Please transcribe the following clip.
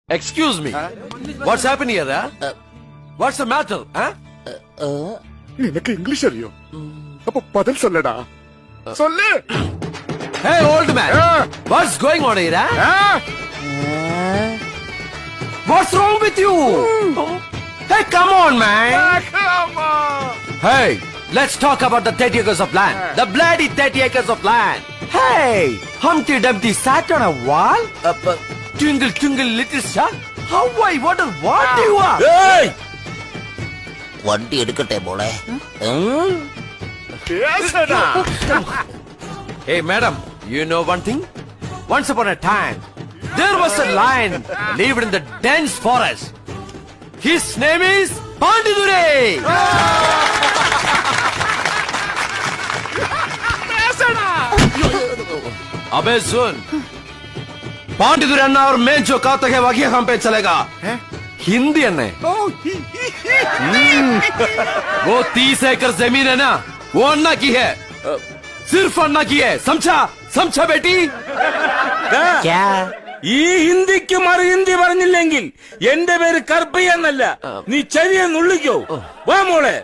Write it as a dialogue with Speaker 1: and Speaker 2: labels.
Speaker 1: Excuse me. What's happening here? What's the matter?
Speaker 2: നിനക്ക് English അറിയോ? അപ്പൊ പതിൽ சொல்லடா. சொல்லு.
Speaker 1: Hey old man. What's going on here? What's wrong with you? Hey, come on, man.
Speaker 2: Come on.
Speaker 1: Hey, let's talk about the 30 acres of land. The bloody 30 acres of land. Hey, Humpty Dumpty sat on a wall. Twinkle, twinkle, little star. How I wonder what you are.
Speaker 3: Hey! വണ്ടി എടുക്കട്ടെ മോളെ.
Speaker 2: பேசடா.
Speaker 1: Hey, madam, you know one thing? Once upon a time, there was a lion lived in the dense forest. His name is Pandidure.
Speaker 2: பேசடா.
Speaker 1: अबे सुन, पांडितुरे अन्ना और मैं जो कहा तक है वही हम पे चलेगा. हिंदी अन्ने. वो 30 एकड़ जमीन है ना, वो अन्ना की है. सिर्फ अन्ना की है. समझा? समझा बेटी?
Speaker 3: ഈ ഹിന്ദിക്ക് മറു ഹിന്ദി പറഞ്ഞില്ലെങ്കിൽ എന്റെ പേര് കർപ്പയ്യ എന്നല്ല, നീ ചെവിയെ നുള്ളിക്കോ. വാ മോളെ.